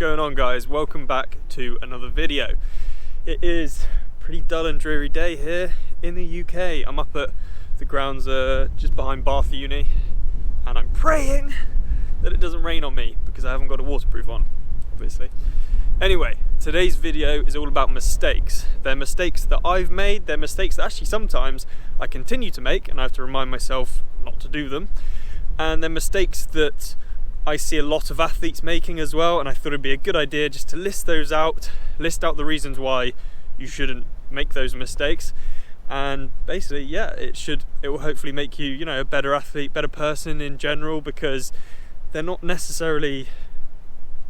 going on, guys? Welcome back to another video. It is a pretty dull and dreary day here in the UK. I'm up at the grounds just behind Bath Uni, and I'm praying that it doesn't rain on me because I haven't got a waterproof on, obviously. Anyway, today's video is all about mistakes. They're mistakes that I've made, they're mistakes that actually sometimes I continue to make and I have to remind myself not to do them. And they're mistakes that I see a lot of athletes making as well, and I thought it'd be a good idea just to list those out, list out the reasons why you shouldn't make those mistakes. And basically, yeah, it will hopefully make you, a better athlete, better person in general, because they're not necessarily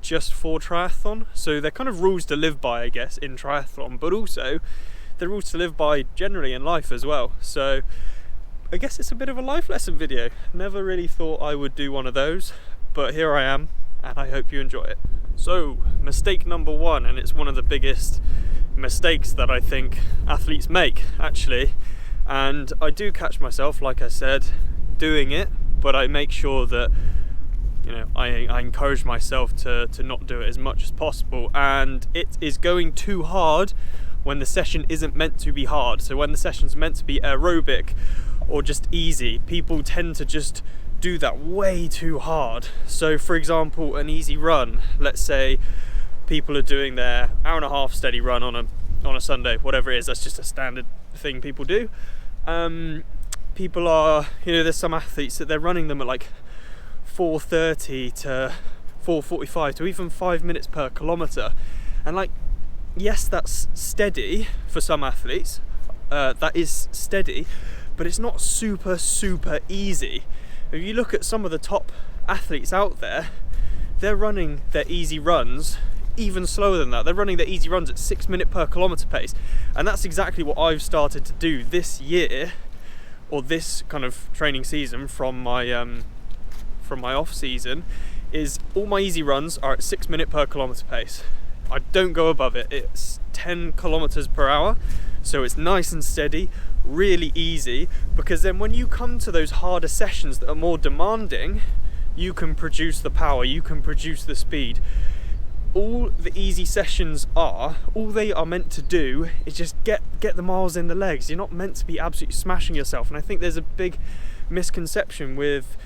just for triathlon. So they're kind of rules to live by, I guess, in triathlon, but also they're rules to live by generally in life as well. So I guess it's a bit of a life lesson video. Never really thought I would do one of those, but here I am, and I hope you enjoy it. So, mistake number one, and it's one of the biggest mistakes that I think athletes make, actually. And I do catch myself, like I said, doing it, but I make sure that, I encourage myself to not do it as much as possible. And it is going too hard when the session isn't meant to be hard. So when the session's meant to be aerobic or just easy, people tend to just do that way too hard. So for example, an easy run, let's say people are doing their hour-and-a-half steady run on a Sunday, whatever it is, that's just a standard thing people do. People are, there's some athletes that they're running them at like 4:30 to 4:45 to even 5 minutes per kilometre. And yes, that's steady for some athletes, that is steady, but it's not super easy. If you look at some of the top athletes out there, they're running their easy runs even slower than that. They're running their easy runs at 6 minutes per kilometre pace. And that's exactly what I've started to do this year, or this kind of training season from my off season, is all my easy runs are at 6 minutes per kilometre pace. I don't go above it. It's 10 kilometers per hour. So it's nice and steady, really easy, because then when you come to those harder sessions that are more demanding, you can produce the power, you can produce the speed. All the easy sessions all they are meant to do is just get the miles in the legs. You're not meant to be absolutely smashing yourself. And I think there's a big misconception with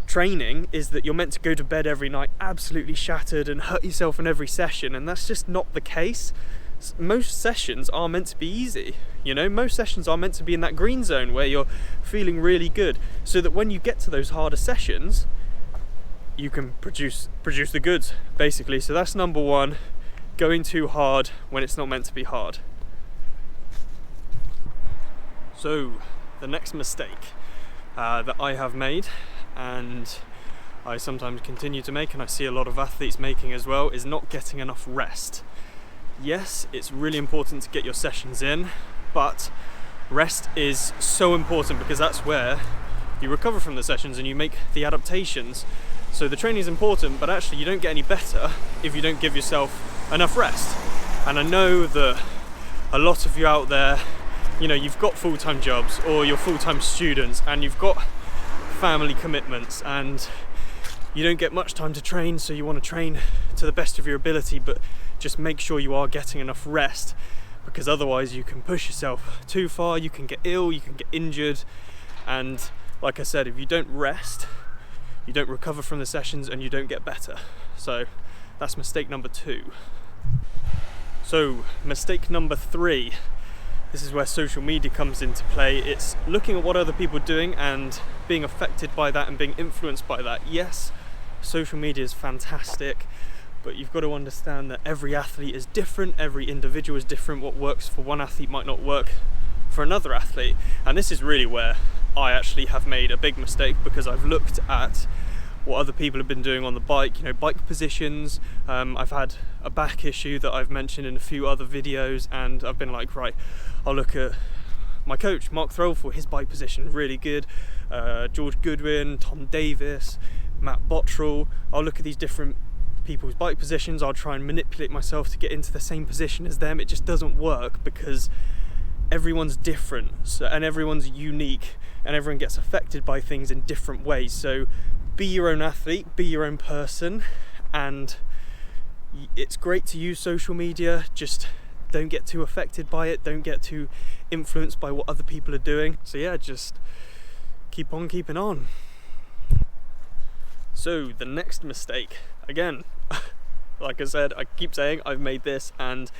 training, is that you're meant to go to bed every night absolutely shattered and hurt yourself in every session, and that's just not the case. Most sessions are meant to be easy, most sessions are meant to be in that green zone where you're feeling really good, so that when you get to those harder sessions, you can produce the goods, basically. So that's number one, going too hard when it's not meant to be hard. So the next mistake that I have made, and I sometimes continue to make, and I see a lot of athletes making as well, is not getting enough rest. Yes, it's really important to get your sessions in, but rest is so important because that's where you recover from the sessions and you make the adaptations. So the training is important, but actually you don't get any better if you don't give yourself enough rest. And I know that a lot of you out there, you've got full-time jobs, or you're full-time students, and you've got family commitments, and you don't get much time to train, so you want to train to the best of your ability, but just make sure you are getting enough rest, because otherwise you can push yourself too far, you can get ill, you can get injured. And like I said, if you don't rest, you don't recover from the sessions and you don't get better. So that's mistake number two. So mistake number three, this is where social media comes into play. It's looking at what other people are doing and being affected by that and being influenced by that. Yes, social media is fantastic, but you've got to understand that every athlete is different, every individual is different. What works for one athlete might not work for another athlete. And this is really where I actually have made a big mistake, because I've looked at what other people have been doing on the bike, bike positions. I've had a back issue that I've mentioned in a few other videos, and I've been like, right, I'll look at my coach, Mark Throwful, his bike position, really good. George Goodwin, Tom Davis, Matt Bottrell. I'll look at these different people's bike positions, I'll try and manipulate myself to get into the same position as them. It just doesn't work because everyone's different, and everyone's unique, and everyone gets affected by things in different ways. So be your own athlete, be your own person, and it's great to use social media, just don't get too affected by it, don't get too influenced by what other people are doing. So yeah, just keep on keeping on. So the next mistake, again, like I said, I keep saying I've made this and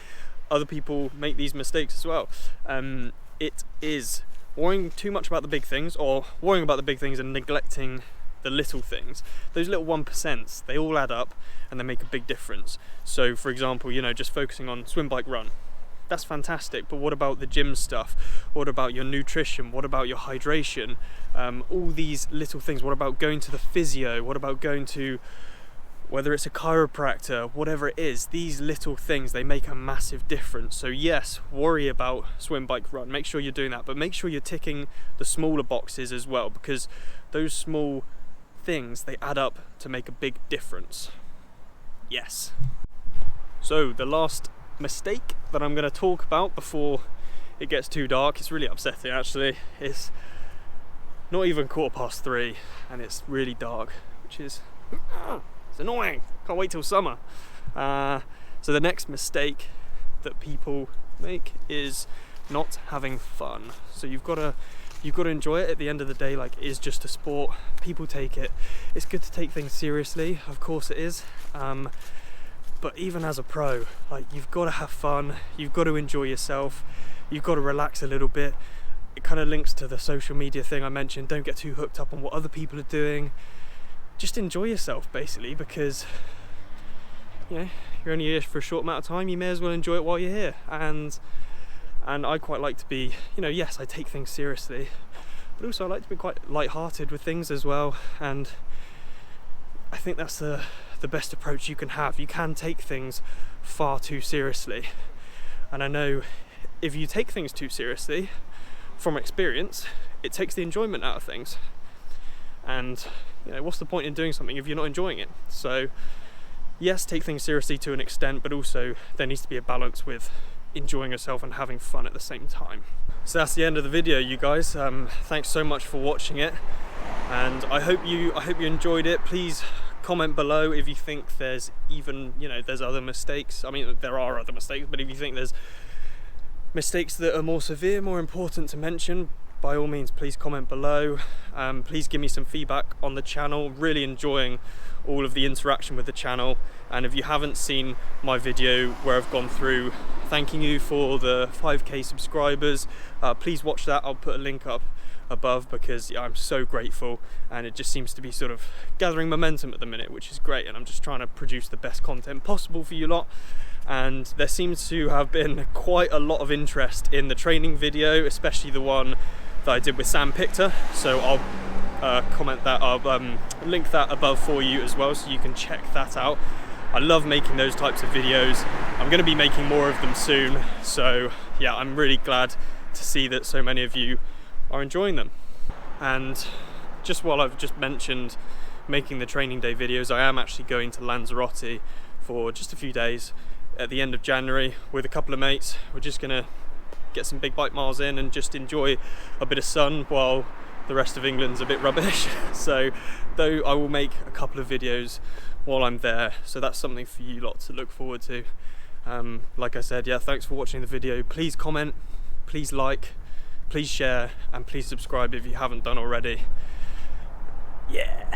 other people make these mistakes as well. It is worrying too much about the big things, or worrying about the big things and neglecting the little things. Those little 1%, they all add up and they make a big difference. So for example, you know, just focusing on swim, bike, run, that's fantastic, but what about the gym stuff? What about your nutrition? What about your hydration? All these little things. What about going to the physio? What about going to, whether it's a chiropractor, whatever it is, these little things, they make a massive difference. So yes, worry about swim, bike, run, make sure you're doing that, but make sure you're ticking the smaller boxes as well, because those small things, they add up to make a big difference. Yes. So the last mistake that I'm going to talk about before it gets too dark, it's really upsetting actually, it's not even 3:15 and it's really dark, which is it's annoying. Can't wait till summer. So the next mistake that people make is not having fun. So you've got to enjoy it. At the end of the day, like, it is just a sport. People take it, it's good to take things seriously, of course it is, but even as a pro, like, you've got to have fun, you've got to enjoy yourself, you've got to relax a little bit. It kind of links to the social media thing I mentioned. Don't get too hooked up on what other people are doing. Just enjoy yourself basically, because you know, you're only here for a short amount of time, you may as well enjoy it while you're here. And I quite like to be, you know, yes, I take things seriously, but also I like to be quite light-hearted with things as well, and I think that's the best approach you can have. You can take things far too seriously, and I know if you take things too seriously, from experience, it takes the enjoyment out of things, and you know, what's the point in doing something if you're not enjoying it? So yes, take things seriously to an extent, but also there needs to be a balance with enjoying yourself and having fun at the same time. So that's the end of the video, you guys. Thanks so much for watching it, and I hope you enjoyed it. Please comment below if you think there's even, you know, there's other mistakes. I mean, there are other mistakes, but if you think there's mistakes that are more severe, more important to mention, by all means, please comment below. Please give me some feedback on the channel. Really enjoying all of the interaction with the channel, and if you haven't seen my video where I've gone through thanking you for the 5k subscribers, please watch that. I'll put a link up above, because yeah, I'm so grateful, and it just seems to be sort of gathering momentum at the minute, which is great, and I'm just trying to produce the best content possible for you lot. And there seems to have been quite a lot of interest in the training video, especially the one that I did with Sam Pictor, so I'll comment that, I'll link that above for you as well, so you can check that out. I love making those types of videos. I'm going to be making more of them soon, so yeah, I'm really glad to see that so many of you are enjoying them. And just while I've just mentioned making the training day videos, I am actually going to Lanzarote for just a few days at the end of January with a couple of mates. We're just going to get some big bike miles in and just enjoy a bit of sun while the rest of England's a bit rubbish. So though I will make a couple of videos while I'm there, so that's something for you lot to look forward to. Like I said, yeah, thanks for watching the video. Please comment, please like, please share, and please subscribe if you haven't done already. Yeah.